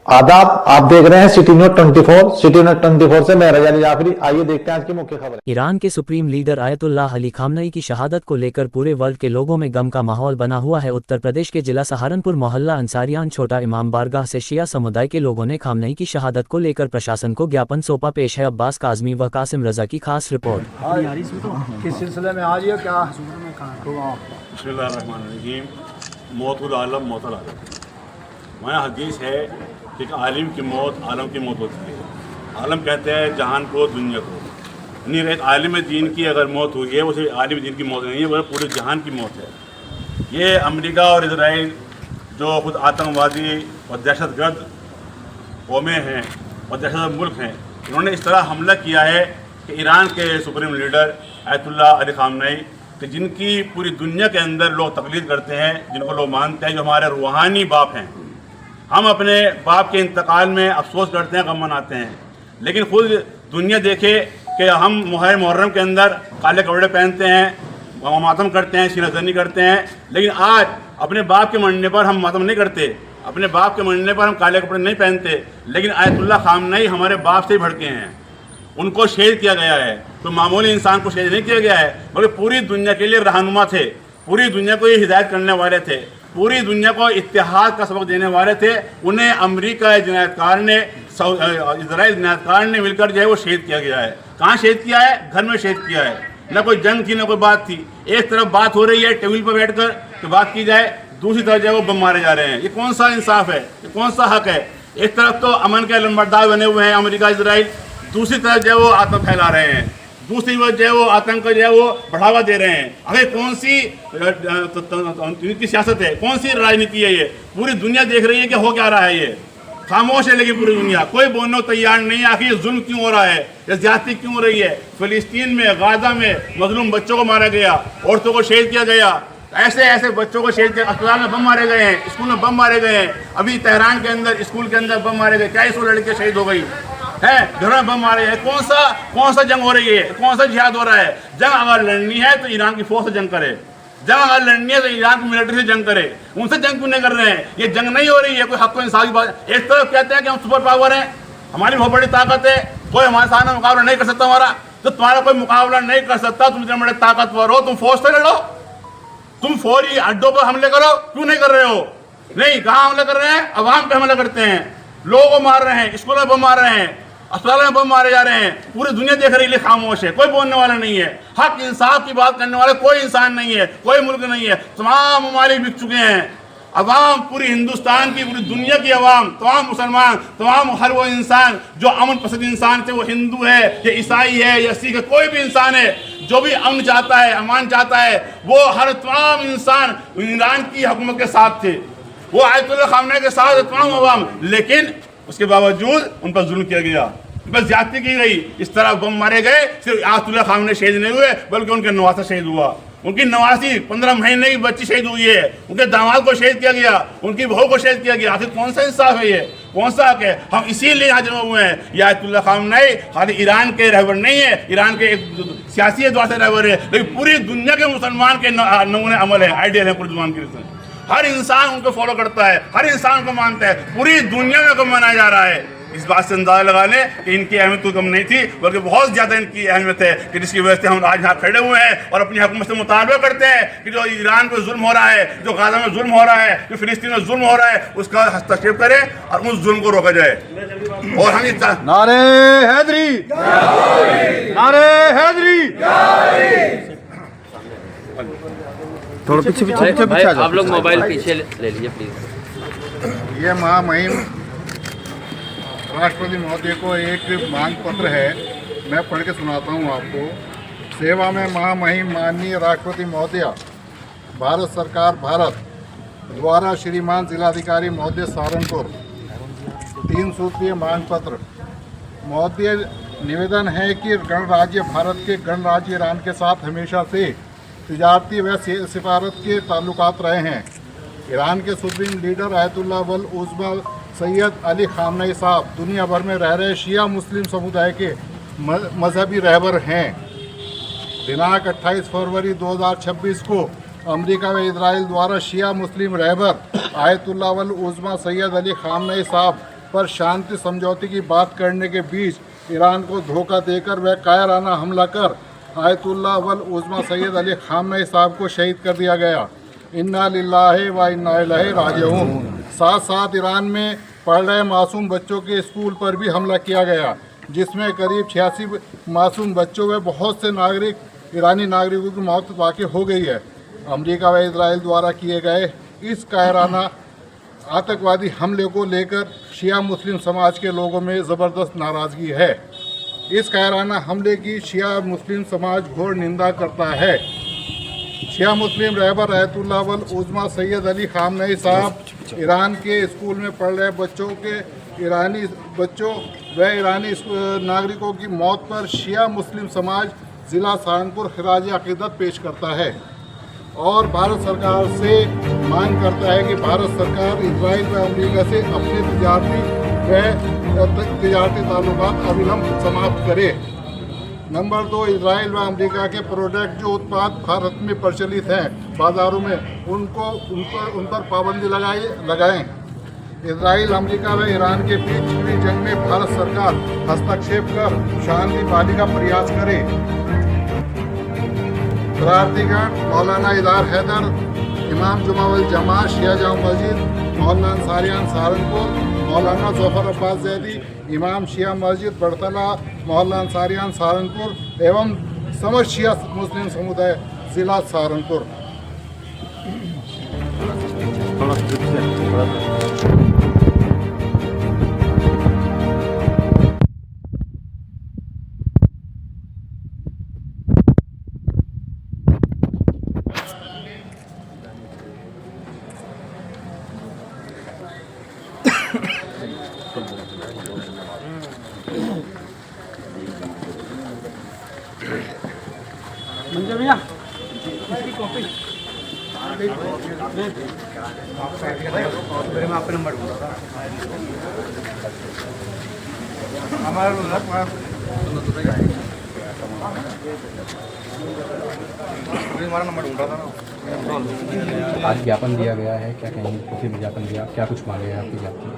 आदाब, आप देख रहे हैं सिटी न्यूज़ 24। सिटी न्यूज़ 24 से मैं रजाली जाफरी। आइए देखते हैं आज की मुख्य खबर। ईरान के सुप्रीम लीडर आयतुल्लाह अली खामनई की शहादत को लेकर पूरे वर्ल्ड के लोगों में गम का माहौल बना हुआ है। उत्तर प्रदेश के जिला सहारनपुर मोहल्ला अंसारियान छोटा इमाम बारगाह से शिया समुदाय के लोगों ने खामनई की शहादत को लेकर प्रशासन को ज्ञापन सौंपा। पेश है अब्बास काजमी व कासिम रजा की खास रिपोर्ट। किस सिलसिले में आज ये क्या मौतुल आलम मौतुल आलम वहाँ हदीस है कि आलिम की मौत आलम की मौत होती है। आलम कहते हैं जहान को, दुनिया को। नहीं रहे आलिम दीन की अगर मौत हुई है वो सिर्फ आलिम दीन की मौत नहीं है, वह पूरे जहान की मौत है। ये अमेरिका और इजराइल जो खुद आतंकवादी और दहशतगर्द कौमें हैं और दहशतगर्द मुल्क हैं, इन्होंने इस तरह हमला किया है कि ईरान के सुप्रीम लीडर आयतुल्लाह अली खामनई कि जिनकी पूरी दुनिया के अंदर लोग तकलीद करते हैं, जिनको लोग मानते हैं जो हमारे रूहानी बाप हैं। हम अपने बाप के इंतकाल में अफसोस करते हैं, गम मनाते हैं, लेकिन खुद दुनिया देखे कि हम मुहर्रम के अंदर काले कपड़े पहनते हैं, मातम करते हैं, सीनाजनी करते हैं, लेकिन आज अपने बाप के मरने पर हम मातम नहीं करते, अपने बाप के मरने पर हम काले कपड़े नहीं पहनते। लेकिन आयतुल्लाह खामनई हमारे बाप से ही भड़के हैं, उनको शहीद किया गया है। तो मामूली इंसान को शहीद नहीं किया गया है, बल्कि पूरी दुनिया के लिए रहनुमा थे, पूरी दुनिया को ये हिदायत करने वाले थे, पूरी दुनिया को इत्तेहाद का सबक देने वाले थे। उन्हें अमेरिका जिनायतकार ने, इजराइल जिनायतकार ने मिलकर जो है वो शहीद किया गया है। कहाँ शहीद किया है? घर में शहीद किया है। न कोई जंग थी, न कोई बात थी। एक तरफ बात हो रही है टेबल पर बैठकर तो बात की जाए, दूसरी तरफ जो है वो बम मारे जा रहे हैं। ये कौन सा इंसाफ है? ये कौन सा हक है? एक तरफ तो अमन के लंबरदार बने हुए हैं अमेरिका इजराइल, दूसरी तरफ जो है वो आतंक फैला रहे हैं, दूसरी तरफ जो है वो आतंक को जो है वो बढ़ावा दे रहे हैं। अरे कौन सी इनकी सियासत है? कौन सी राजनीति है? ये पूरी दुनिया देख रही है कि हो क्या रहा है। ये खामोश है, लेकिन पूरी दुनिया कोई बोलने को तैयार नहीं है। आखिर ये जुल्म क्यों हो रहा है? ये ज्यादती क्यों हो रही है? फिलिस्तीन में, गाजा में मजलूम बच्चों को मारा गया, औरतों को शहीद किया गया, ऐसे ऐसे बच्चों को शहीद किया, अस्पताल में बम मारे गए हैं, स्कूल में बम मारे गए हैं। अभी तेहरान के अंदर स्कूल के अंदर बम मारे गए, 41 लड़के शहीद हो गई है, घर में बम मारे हैं। कौन सा जंग हो रही है? कौन सा जिहाद हो रहा है? जंग अगर लड़नी है तो ईरान की फोर्स से जंग करे, जंग अगर लड़नी है तो ईरान की मिलिट्री से जंग करे। उनसे जंग क्यों नहीं कर रहे हैं? ये जंग नहीं हो रही है, कोई हक को इंसाफ की बात। एक तरफ कहते हैं कि हम सुपर पावर हैं, हमारी बहुत बड़ी ताकत है, कोई हमारे सामने मुकाबला नहीं कर सकता हमारा। तो तुम्हारा कोई मुकाबला नहीं कर सकता, तुम इतने बड़े ताकतवर हो, तुम फौज से लड़ो, तुम फौजी अड्डों पर हमले करो, क्यों नहीं कर रहे हो? नहीं, कहाँ हमले कर रहे हैं? अवाम पे हमला करते हैं, लोगों को मार रहे हैं, स्कूलों में बम मार रहे हैं, अस्पताल में बम मारे जा रहे हैं। पूरी दुनिया देख रही है, खामोश है, कोई बोलने वाला नहीं है। हक इंसाफ की बात करने वाला कोई इंसान नहीं है, कोई मुल्क नहीं है। तमाम ममालिक बिक चुके हैं। अवाम, पूरी हिंदुस्तान की, पूरी दुनिया की अवाम, तमाम मुसलमान, तमाम हर वो इंसान जो अमन पसंद इंसान थे, वो हिंदू है या ईसाई है या सिख है, कोई भी इंसान है जो भी अमन चाहता है, अमान चाहता है, वो हर तमाम इंसान ईरान की हुकूमत के साथ थे, वो आयतुल्लाह खामनई के साथ तमाम अवाम। लेकिन उसके बावजूद उन पर जुल्म किया गया, बस ज्यादती की गई। इस तरह बम मारे गए। सिर्फ आयतुल्लाह खामनई शहीद नहीं हुए, बल्कि उनके नवासा शहीद हुआ, उनकी नवासी 15 महीने की बच्ची शहीद हुई है, उनके दामाद को शहीद किया गया, उनकी बहू को शहीद किया गया। आखिर कौन सा इंसाफ है? ये कौन सा हक है? हम इसीलिए यहाँ जमा हुए हैं। ये आयतुल्लाह खामनई खाली ईरान के रहबर नहीं है, ईरान के एक सियासी एतबार से रहबर है, लेकिन पूरी दुनिया के मुसलमान के नमूने अमल है, आइडियल है पूरी दुनिया की। हर इंसान उनको फॉलो करता है, हर इंसान को मानता है, पूरी दुनिया में कम मनाया जा रहा है। इस बात से अंदाजा लगा लें कि इनकी अहमियत तो कम नहीं थी, बल्कि बहुत ज़्यादा इनकी अहमियत है, कि जिसकी वजह से हम आज यहाँ खड़े हुए हैं और अपनी हुकूमत से मुतालबा करते हैं कि जो ईरान पर जुल्म हो रहा है, जो गाजा में जुल्म हो रहा है, जो फिलिस्तीन में जुल्म हो रहा है, उसका हस्तक्षेप करें और उस जुल्म को रोका जाए। और हम नारे हैदरी, नारे हैदरी। थोड़ा पीछे आप लोग मोबाइल पीछे ले लीजिए प्लीज। ये महामहिम राष्ट्रपति महोदय को एक मांग पत्र है, मैं पढ़ के सुनाता हूँ आपको। सेवा में महामहिम माननीय राष्ट्रपति महोदय, भारत सरकार भारत द्वारा श्रीमान जिलाधिकारी महोदय सहारनपुर 3 सूत्रीय मांग पत्र। महोदय, निवेदन है कि गणराज्य भारत के गणराज्य ईरान के साथ हमेशा से तिजारती व सिफारत के ताल्लुकात रहे हैं। ईरान के सुप्रीम लीडर आयतुल्लाह वल उज़्मा सैयद अली खामनई साहब दुनिया भर में रह रहे शिया मुस्लिम समुदाय के मजहबी रहबर हैं। दिनांक 28 फरवरी 2026 को अमेरिका व इजराइल द्वारा शिया मुस्लिम रहबर आयतुल्लाह वल उज़्मा सैयद अली खामनई साहब पर शांति समझौते की बात करने के बीच ईरान को धोखा देकर वह कायराना हमला कर आयतुल्लाह वल उज़्मा सैयद अली खामनेई साहब को शहीद कर दिया गया। इन्ना लिल्लाहि व इन्ना इलैहि राजिऊन। साथ साथ ईरान में पढ़ रहे मासूम बच्चों के स्कूल पर भी हमला किया गया, जिसमें करीब 86 मासूम बच्चों व बहुत से ईरानी नागरिकों की मौत वाक़ई हो गई है। अमेरिका व इजराइल द्वारा किए गए इस कायराना आतंकवादी हमले को लेकर शिया मुस्लिम समाज के लोगों में ज़बरदस्त नाराज़गी है। इस कायराना हमले की शिया मुस्लिम समाज घोर निंदा करता है। शिया मुस्लिम रहबर आयतुल्लाह वल उज़्मा सैयद अली खामनेई साहब ईरान के स्कूल में पढ़ रहे बच्चों व ईरानी नागरिकों की मौत पर शिया मुस्लिम समाज ज़िला सहारनपुर खिराज अक़ीदत पेश करता है और भारत सरकार से मांग करता है कि भारत सरकार इजराइल व अमेरिका से अपने तिजारती ताल्लुकात अविलंब समाप्त करे। नंबर 2, इजराइल व अमेरिका के प्रोडक्ट जो उत्पाद भारत में प्रचलित हैं बाज़ारों में उन पर पाबंदी लगाएं। इजराइल, अमेरिका व ईरान के बीच हुई जंग में भारत सरकार हस्तक्षेप कर शांति बहाली का प्रयास करे। प्रार्थीगण मौलाना इदार हैदर, इमाम जुमावल जमात शिया जामा मस्जिद, मौलाना अंसारियान सहारनपुर, मौलाना ज़फ़र अब्बास ज़ैदी, इमाम शिया मस्जिद बड़तला, मौलाना अंसारियान सहारनपुर एवं समस्त शिया मुस्लिम समुदाय ज़िला सहारनपुर। आज ज्ञापन दिया गया है, क्या कहेंगे? किसी ज्ञापन दिया, क्या कुछ मांगे हैं आपकी ज्ञापन?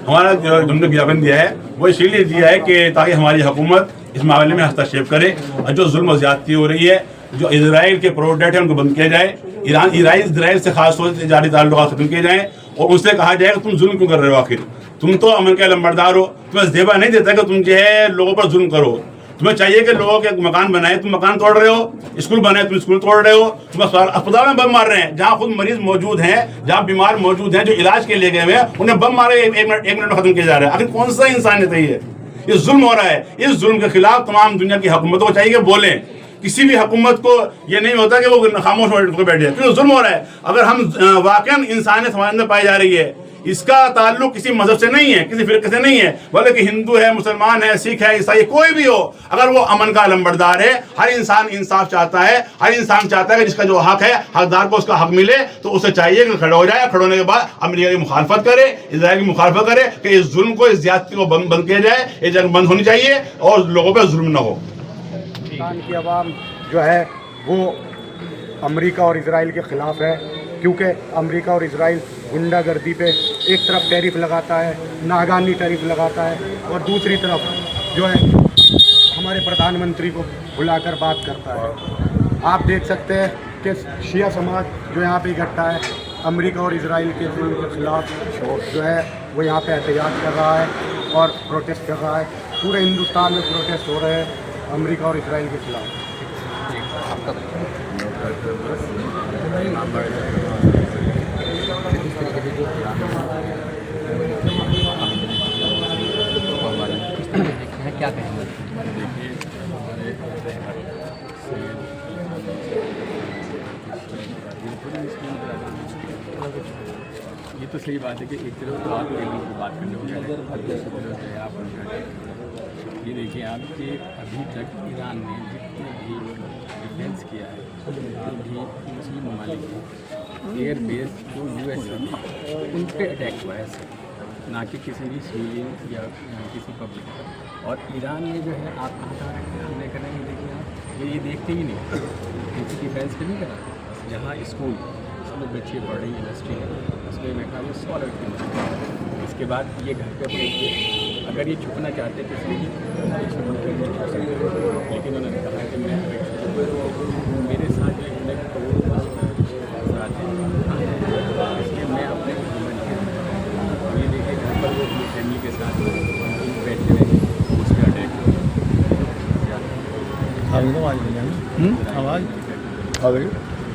हमारा जो हमने ज्ञापन दिया है वो इसीलिए दिया है कि ताकि हमारी हुकूमत इस मामले में हस्तक्षेप करे और जो जुल्म ज़्यादती हो रही है, जो इजराइल के प्रोडक्ट हैं उनको बंद किया जाए। इजराइल से खास तौर से जारी ताल्लुकात खत्म किए जाएँ और उनसे कहा जाए कि तुम जुल्म क्यों कर रहे हो, आखिर तुम तो अमन के लंबरदार हो, तुम्हें ज़ेबा नहीं देता कि तुम जो है लोगों पर जुल्म करो। तुम्हें चाहिए कि लोगों के मकान बनाए, तुम मकान तोड़ रहे हो, स्कूल बनाए तुम स्कूल तोड़ रहे हो, तुम अस्पताल में बम मार रहे हैं जहाँ खुद मरीज मौजूद हैं, जहाँ बीमार मौजूद हैं, जो इलाज के लिए गए हुए हैं, उन्हें बम मारे एक मिनट में खत्म किया जा रहा है। आखिर कौन सा इंसानियत है ये जुल्म हो रहा है। इस जुल्म के खिलाफ तमाम दुनिया की हुकूमतों को चाहिए कि बोलें। किसी भी हुकूमत को ये नहीं होता कि वो खामोश होकर बैठ जाए, क्योंकि जुल्म हो रहा है। अगर हम वाकई इंसानियत हमारे अंदर पाई जा रही है, इसका ताल्लुक किसी मजहब से नहीं है, किसी फिरके से नहीं है, बल्कि कि हिंदू है, मुसलमान है, सिख है, ईसाई, कोई भी हो, अगर वो अमन का लंबरदार है, हर इंसान इंसाफ चाहता है, हर इंसान चाहता है कि जिसका जो हक है, हकदार को उसका हक मिले, तो उसे चाहिए कि खड़ा हो जाए। खड़े होने के बाद अमेरिका की मुखालफत करे, इजराइल की मुखालफत करे कि इस जुल्म को, इस ज्यादती को बंद किया जाए, ये जंग बंद होनी चाहिए और लोगों पर जुल्म न हो। पाकिस्तान की आवाम जो है वो अमेरिका और इजराइल के ख़िलाफ़ है, क्योंकि अमेरिका और इजराइल गुंडागर्दी पे एक तरफ टैरिफ लगाता है, नागानी टैरिफ लगाता है, और दूसरी तरफ जो है हमारे प्रधानमंत्री को बुलाकर बात करता है। आप देख सकते हैं कि शिया समाज जो यहाँ पे इकट्ठा है, अमेरिका और इजराइल के जुल्म के ख़िलाफ़ जो है वो यहाँ पे एहतियात कर रहा है और प्रोटेस्ट कर रहा है। पूरे हिंदुस्तान में प्रोटेस्ट हो रहे हैं अमेरिका और इजराइल के खिलाफ। क्या कहेंगे? ये तो सही बात है कि एक तरफ तो आप लोगों की बात करने आप ये देखिए आप कि अभी तक ईरान ने जितने भी डिफेंस किया है, जितने भी मुस्लिम ममालिक हैं, एयर बेस जो US है उन पर अटैक हुआ है, ना कि किसी भी सिविलियन या किसी पब्लिक पर। और ईरान में जो है आप कहाँ हमले करेंगे, देखिए आप ये देखते ही नहीं, किसी डिफेंस पे नहीं करा। जहाँ स्कूल उसमें बच्चे पढ़ रही, इंडस्ट्री है, उसमें मैं कहा 100 लड़के इसके बाद ये घर पे अपने अगर ये छुपना चाहते तो इसलिए लेकिन उन्होंने कहा कि मैं मेरे साथ एक इसलिए मैं अपने ये देखिए घर पर वो अपनी फैमिली के साथ बैठे रहे उस पर अटैक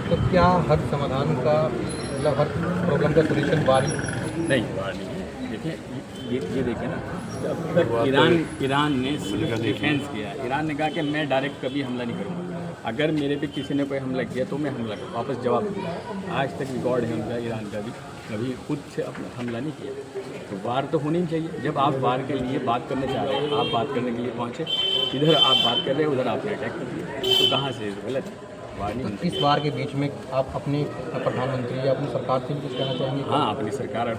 तो क्या हर समाधान का मतलब हर प्रॉब्लम का सोल्यूशन बार नहीं बाहर नहीं है। देखिए ये देखिए ना, अब तक ईरान ने सिर्फ डिफेंस किया। ईरान ने कहा कि मैं डायरेक्ट कभी हमला नहीं करूँगा, अगर मेरे पे किसी ने कोई हमला किया तो मैं हमला वापस जवाब दूँगा। आज तक रिकॉर्ड है उनका, ईरान का भी कभी खुद से अपना हमला नहीं किया। तो वार तो होनी ही चाहिए। जब आप वार के लिए बात करने चाह रहे हैं, आप बात करने के लिए पहुँचे, इधर आप बात कर रहे हैं, उधर आपने अटैक कर दिया, तो कहाँ से गलत है? वार नहीं तो इस बार के बीच में आप अपने प्रधानमंत्री या अपनी सरकार से भी कुछ कहना चाहेंगे? हाँ, अपनी सरकार और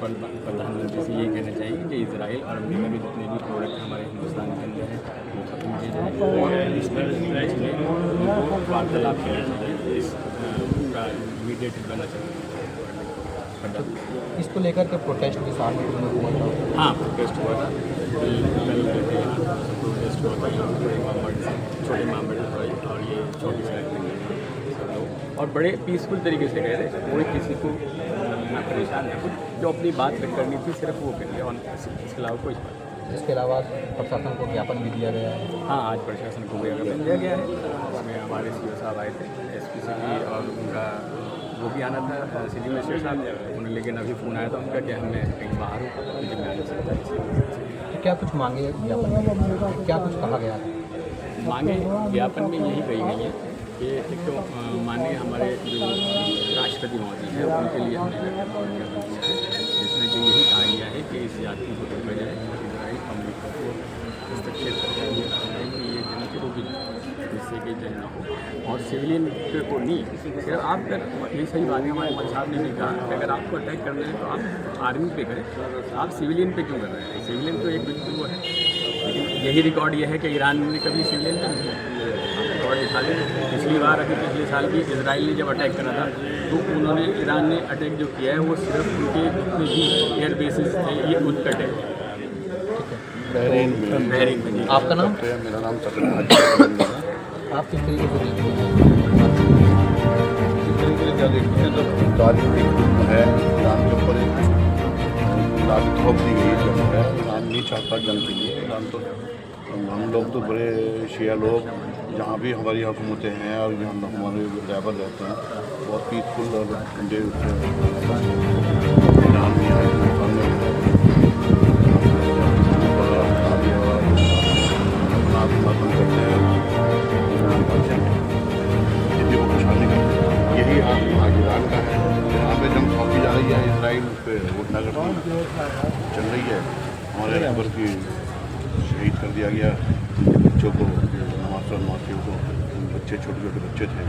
प्रधानमंत्री से यही कहना चाहिए कि इजराइल और अमेरिका के जितने भी प्रोडक्ट हमारे हिंदुस्तान के अंदर हैं वो खत्म किए जाए और इंटरनेशनल में उनको वार्तालाप करना चाहिए, इसका इमीडिएट करना चाहिए। इसको लेकर के प्रोटेस्ट भी सामने हुआ था। हाँ, प्रोटेस्ट हुआ था, प्रोटेस्ट हुआ था छोटे मामले और ये 24 लाख और बड़े पीसफुल तरीके से गए थे। कोई किसी को ना परेशान ना कुछ, जो अपनी बात करनी थी सिर्फ वो कर लिया और इसके अलावा कुछ बात। इसके अलावा प्रशासन को ज्ञापन भी दिया गया है। हाँ, आज प्रशासन को ज्ञापन दिया गया है। उसमें हमारे सी साहब आए थे, SP सिटी, और उनका वो भी आना था सिटी मजिस्ट्रेट साहब उन्हें, लेकिन अभी फ़ोन आया था उनका कि मैं कहीं बाहर हूँ, मुझे मैं नहीं सकता। तो क्या कुछ मांगे ज्ञापन में, क्या कुछ कहा गया है? मांगे ज्ञापन में यही कही गई है कि एक तो माननीय हमारे जो राष्ट्रपति महोदय हैं उनके लिए हमने ज्ञापन दिया है, जिसमें कि यही कहा गया है कि इस जाति को रोका जाए, इजराइल अमेरिका को हस्तक्षेप करके ये जंग को रोकी जाए, जिससे कि जंग ना हो। और सिविलियन को नहीं, सिर्फ आप अगर ये सही बात है, हमारे मोदी साहब ने भी कहा कि अगर आपको अटैक करना है तो आप आर्मी पे करें, आप सिविलियन पे क्यों कर रहे हैं? सिविलियन तो एक बिल्कुल वो है, लेकिन यही रिकॉर्ड ये है कि ईरान ने कभी सिविलियन पे नहीं रिकॉर्ड दिखा दें। पिछली बार अभी पिछले साल भी इजराइल ने जब अटैक करा था तो उन्होंने ईरान ने अटैक जो किया है वो सिर्फ उनके जितने भी एयर बेसिस थे ये उन पर अटैक। बहरीन में। आपका नाम? मेरा नाम आप किस तरीके से देखते हैं? क्या देखते हैं, जब राजनीतिक है ईरान के ऊपर लाठी थोप दी गई जब है, ईरान नहीं चाहता जंग के लिए। ईरान तो हम लोग तो बड़े शिया लोग जहाँ भी हमारी हुकूमतें हैं और जहाँ हमारे ड्राइवर रहते हैं बहुत पीसफुल और ईरान में आए करते हैं को खुशहाली की। यही आज ईरान का है, यहाँ पे जंग सौंपी जा रही है, इसराइल पे गुंडागर्दी चल रही है। हमारे खबर की शहीद कर दिया गया बच्चों को, मासियों को, बच्चे छोटे छोटे बच्चे थे।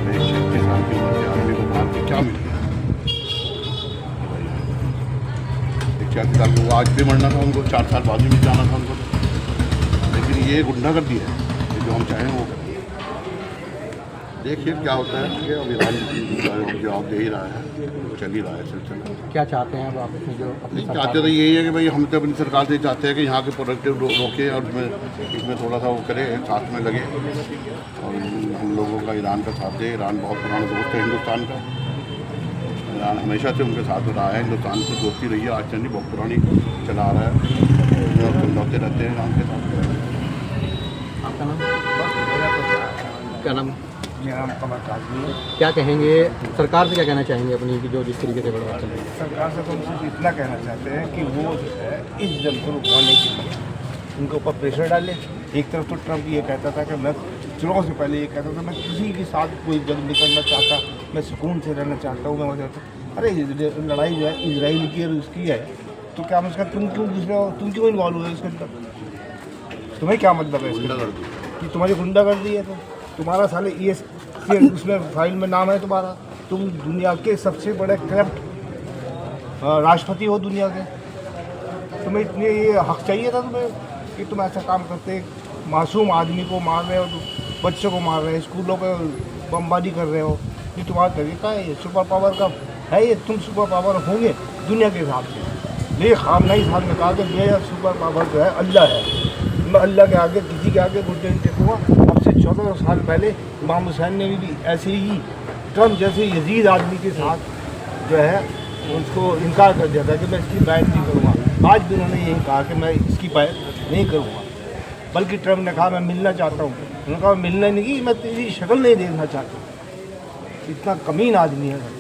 36 साल की उम्र के आदमी को मार के क्या मिल गया? 40 साल को आज भी मरना था उनको, 4 साल बाद भी जाना था उनको, लेकिन ये गुंडागर्दी है, ये जो हम चाहें वो करें। देखिए क्या होता है कि अब ईरान जवाब दे ही रहा है, चल ही रहा है सिलसिला। क्या चाहते हैं अब आप इसमें जो अपनी चाहते तो यही है कि भाई हम तो अपनी सरकार से चाहते हैं कि यहाँ के प्रोडक्टिव रोके और इसमें थोड़ा सा वो करे, साथ में लगे और हम लोगों का ईरान का साथ दे। ईरान बहुत पुराना दोस्त है हिंदुस्तान का, ईरान हमेशा से उनके साथ रहा है, हिंदुस्तान से दोस्ती रही है, आज से नहीं, बहुत पुरानी चला आ रहा है, समझौते रहते हैं ईरान के साथ। आपका नाम? क्या नाम? मेरा नाम कमर काजमी है। क्या कहेंगे सरकार से, क्या कहना चाहेंगे अपनी कि जो जिस तरीके से बढ़ चल रही है? सरकार से तो हम सिर्फ इतना कहना चाहते हैं कि वो जो है इस जंग को रुकाने के लिए उनके ऊपर प्रेशर डाले। एक तरफ तो ट्रम्प ये कहता था कि मैं चुनाव से पहले ये कहता था मैं किसी के साथ कोई जंग नहीं करना चाहता, मैं सुकून से रहना चाहता हूँ, मैं वजह। अरे लड़ाई जो है इसराइल की और उसकी है, तो क्या मैं उसका तुम क्यों इन्वॉल्व हुए इसके अंदर? तुम्हें क्या मतलब है इसके अंदर कि तुम्हारी गुंडागर्दी है? तो तुम्हारा साले ये उसमें फाइल में नाम है तुम्हारा, तुम दुनिया के सबसे बड़े करप्ट राष्ट्रपति हो दुनिया के, तुम्हें इतने ये हक चाहिए था तुम्हें कि तुम ऐसा काम करते? मासूम आदमी को मार रहे हो, बच्चों को मार रहे हो, स्कूलों पे बमबारी कर रहे हो, ये तुम्हारा तरीका है? ये सुपर पावर का है, ये तुम सुपर पावर होंगे दुनिया के हिसाब से, ये खामनाई साहब ने कहा कि मेरा सुपर पावर जो है अल्लाह है, मैं अल्लाह के आगे किसी के आगे घुटने नहीं टेकूंगा। अब से 14 साल पहले इमाम हुसैन ने भी ऐसे ही ट्रम्प जैसे यजीद आदमी के साथ जो है उसको इनकार कर दिया था कि मैं इसकी बैत नहीं करूँगा। आज भी उन्होंने यही कहा कि मैं इसकी बैत नहीं करूँगा, बल्कि ट्रम्प ने कहा मैं मिलना चाहता हूँ। उन्होंने कहा मिलना नहीं, मैं तेरी शक्ल नहीं देखना चाहता। इतना कमीन आदमी है।